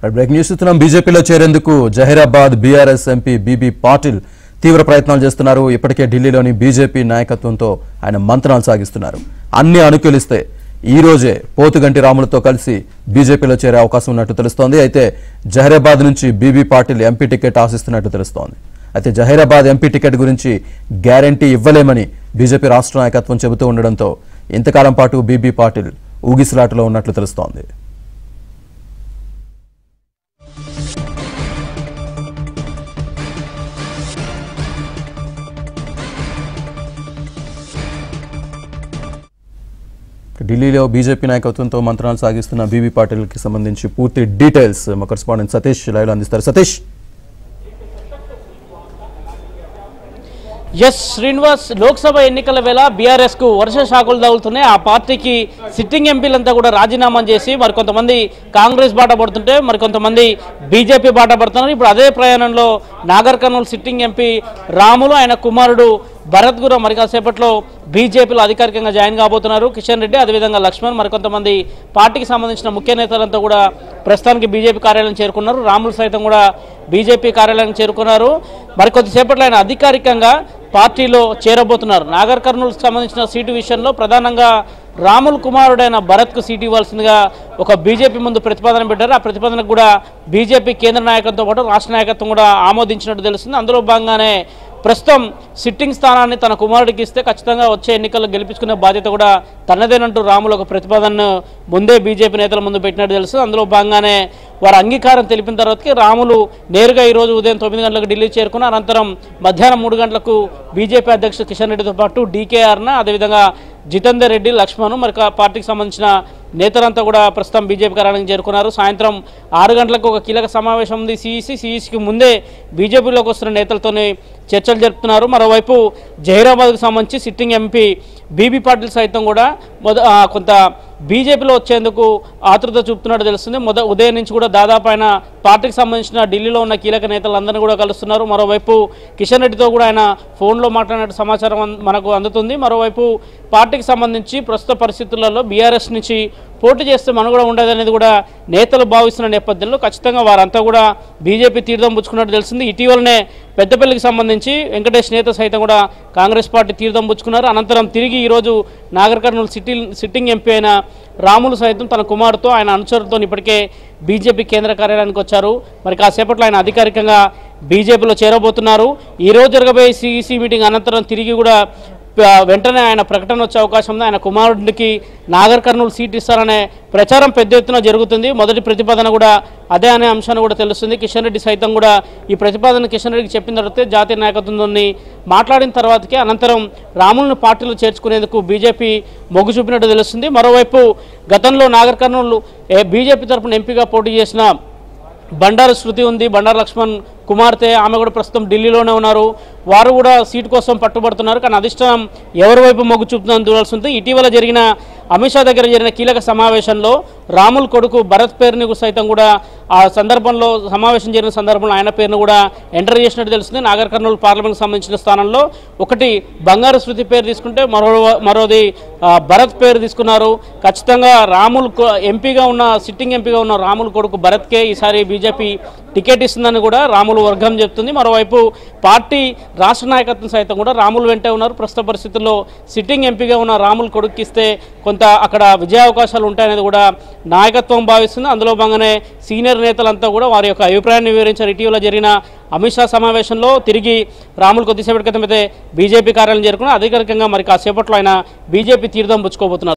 Break news ఇస్తున్నాం. బీజేపీలో చేరేందుకు జహీరాబాద్ బీఆర్ఎస్ ఎంపీ బీబీ పాటిల్ తీవ్ర ప్రయత్నాలు చేస్తున్నారు. ఇప్పటికే ఢిల్లీలోని బీజేపీ నాయకత్వంతో ఆయన మంత్రాలు సాగిస్తున్నారు. అన్ని అనుకూలిస్తే ఈ రోజే పోతుగంటి రాములతో కలిసి బీజేపీలో చేరే అవకాశం ఉన్నట్టు తెలుస్తోంది. అయితే జహీరాబాద్ నుంచి బీబీ పాటిల్ ఎంపీ టికెట్ ఆశిస్తున్నట్టు తెలుస్తోంది. అయితే జహీరాబాద్ ఎంపీ టికెట్ గురించి గ్యారంటీ ఇవ్వలేమని బీజేపీ రాష్ట్ర నాయకత్వం చెబుతూ ఉండడంతో ఇంతకాలం పాటు బీబీ పాటిల్ ఊగిసలాటలో ఉన్నట్లు తెలుస్తోంది. ఢిల్లీలో బీజేపీ నాయకత్వంతో మంత్రాలు సాగిస్తున్న బీబీ పాటిల్కి సంబంధించి పూర్తి డీటెయిల్స్ మా కరెస్పాండెంట్ సతీష్ లైవ్లో అందిస్తారు. సతీష్. శ్రీనివాస్, లోక్సభ ఎన్నికల వేళ బీఆర్ఎస్ కు వర్ష షాకులు తగులుతున్నాయి. ఆ పార్టీకి సిట్టింగ్ ఎంపీలంతా కూడా రాజీనామా చేసి మరికొంతమంది కాంగ్రెస్ బాట పడుతుంటే మరికొంతమంది బీజేపీ బాట పడుతున్నారు. ఇప్పుడు అదే ప్రయాణంలో నాగర్ కర్నూలు సిట్టింగ్ ఎంపీ రాములు, ఆయన కుమారుడు భరత్ కూడా మరి కాసేపట్లో బీజేపీలో అధికారికంగా జాయిన్ కాబోతున్నారు. కిషన్ రెడ్డి, అదేవిధంగా లక్ష్మణ్, మరికొంతమంది పార్టీకి సంబంధించిన ముఖ్య నేతలంతా కూడా ప్రస్తుతానికి బీజేపీ కార్యాలయం చేరుకున్నారు. రాములు సైతం కూడా బీజేపీ కార్యాలయం చేరుకున్నారు. మరికొద్దిసేపట్లో ఆయన అధికారికంగా పార్టీలో చేరబోతున్నారు. నాగర్ కర్నూలుకు సంబంధించిన సీటు విషయంలో ప్రధానంగా రాముల్ కుమారుడైన భరత్కు సీటు ఇవ్వాల్సిందిగా ఒక బీజేపీ ముందు ప్రతిపాదన పెట్టారు. ఆ ప్రతిపాదనకు కూడా బీజేపీ కేంద్ర నాయకత్వంతో పాటు రాష్ట్ర నాయకత్వం కూడా ఆమోదించినట్టు తెలుస్తుంది. అందులో భాగంగానే ప్రస్తుతం సిట్టింగ్ స్థానాన్ని తన కుమారుడికి ఇస్తే ఖచ్చితంగా వచ్చే ఎన్నికల్లో గెలిపించుకునే బాధ్యత కూడా తనదేనంటూ రాములు ఒక ప్రతిపాదనను ముందే బీజేపీ నేతల ముందు పెట్టినట్టు తెలుస్తుంది. అందులో భాగంగానే వారు అంగీకారం తెలిపిన తర్వాతకి రాములు నేరుగా ఈరోజు ఉదయం 9 గంటలకు ఢిల్లీ చేరుకున్న అనంతరం మధ్యాహ్నం 3 గంటలకు బీజేపీ అధ్యక్షుడు కిషన్ రెడ్డితో పాటు డీకేఆర్న, అదేవిధంగా జితేందర్ రెడ్డి, లక్ష్మణ్, మరి పార్టీకి సంబంధించిన నేతలంతా కూడా ప్రస్తుతం బీజేపీ కార్యాలయం చేరుకున్నారు. సాయంత్రం 6 గంటలకు ఒక కీలక సమావేశం ఉంది. సిఈసికి ముందే బీజేపీలోకి వస్తున్న నేతలతోనే చర్చలు జరుపుతున్నారు. మరోవైపు జహీరాబాద్కు సంబంధించి సిట్టింగ్ ఎంపీ బీబీ పాటిల్ సైతం కూడా కొంత బీజేపీలో వచ్చేందుకు ఆతృత చూపుతున్నట్టు తెలుస్తుంది. ఉదయం నుంచి కూడా దాదాపు ఆయన పార్టీకి సంబంధించిన ఢిల్లీలో ఉన్న కీలక నేతలందరినీ కూడా కలుస్తున్నారు. మరోవైపు కిషన్ రెడ్డితో కూడా ఆయన ఫోన్లో మాట్లాడినట్టు సమాచారం మనకు అందుతుంది. మరోవైపు పార్టీకి సంబంధించి ప్రస్తుత పరిస్థితులలో బీఆర్ఎస్ నుంచి పోటీ చేస్తే మనుగడ ఉండదనేది కూడా నేతలు భావిస్తున్న నేపథ్యంలో ఖచ్చితంగా వారంతా కూడా బీజేపీ తీర్థం పుచ్చుకున్నట్టు తెలిసింది. ఇటీవలనే పెద్దపల్లికి సంబంధించి వెంకటేష్ నేత సైతం కూడా కాంగ్రెస్ పార్టీ తీర్థం పుచ్చుకున్నారు. అనంతరం తిరిగి ఈరోజు నాగర్ కర్నూలు సిట్టింగ్ ఎంపీ అయిన రాములు సైతం తన కుమారుతో ఆయన అనుచరులతో ఇప్పటికే బీజేపీ కేంద్ర కార్యాలయానికి వచ్చారు. మరి కాసేపట్లో ఆయన అధికారికంగా బీజేపీలో చేరబోతున్నారు. ఈరోజు జరగబోయే సిఈసి మీటింగ్ అనంతరం తిరిగి కూడా వెంటనే ఆయన ప్రకటన వచ్చే అవకాశం ఉంది. ఆయన కుమారుడికి నాగర్ కర్నూలు సీట్ ఇస్తారనే ప్రచారం పెద్ద ఎత్తున జరుగుతుంది. మొదటి ప్రతిపాదన కూడా అదే అనే అంశాన్ని కూడా తెలుస్తుంది. కిషన్ రెడ్డి సైతం కూడా ఈ ప్రతిపాదన కిషన్ రెడ్డికి చెప్పిన తర్వాత జాతీయ నాయకత్వంతో మాట్లాడిన తర్వాతకే అనంతరం రాములను పార్టీలో చేర్చుకునేందుకు బీజేపీ మొగ్గు చూపినట్టు తెలుస్తుంది. మరోవైపు గతంలో నాగర్ కర్నూలు బీజేపీ తరఫున ఎంపీగా పోటీ చేసిన బండారు శృతి ఉంది, బండారు లక్ష్మణ్ కుమార్తె, ఆమె కూడా ప్రస్తుతం ఢిల్లీలోనే ఉన్నారు. వారు కూడా సీటు కోసం పట్టుబడుతున్నారు. కానీ అధిష్టానం ఎవరి వైపు మొగ్గు చూపుతుందని చూడాల్సి ఉంటుంది. ఇటీవల జరిగిన అమిత్ షా దగ్గర జరిగిన కీలక సమావేశంలో రాముల్ కొడుకు భరత్ పేరుని సైతం కూడా ఆ సందర్భంలో సమావేశం జరిగిన సందర్భంలో ఆయన పేరును కూడా ఎంటర్ చేసినట్టు తెలుస్తుంది. నాగర్ కర్నూలు పార్లమెంట్కి సంబంధించిన స్థానంలో ఒకటి బంగారు శృతి పేరు తీసుకుంటే మరోది భరత్ పేరు తీసుకున్నారు. ఖచ్చితంగా రాముల్ ఎంపీగా ఉన్న సిట్టింగ్ ఎంపీగా ఉన్న రాముల్ కొడుకు భరత్కే ఈసారి బీజేపీ టికెట్ ఇస్తుందని కూడా రాములు వర్గం చెప్తుంది. మరోవైపు పార్టీ రాష్ట్ర నాయకత్వం సైతం కూడా రాములు వెంటే ఉన్నారు. ప్రస్తుత పరిస్థితుల్లో సిట్టింగ్ ఎంపీగా ఉన్న రాముల్ కొడుకు ఇస్తే కొంత అక్కడ విజయావకాశాలు ఉంటాయనేది కూడా నాయకత్వం భావిస్తుంది. అందులో భాగంగానే సీనియర్ నేతలంతా కూడా వారి యొక్క అభిప్రాయాన్ని వివరించారు. ఇటీవల జరిగిన అమిత్ షా సమావేశంలో తిరిగి రాములు కొద్దిసేపటి క్రితం అయితే బీజేపీ కార్యాలయం చేరుకుని అధికారికంగా మరి కాసేపట్లో ఆయన బీజేపీ తీర్థం పుచ్చుకోబోతున్నారు.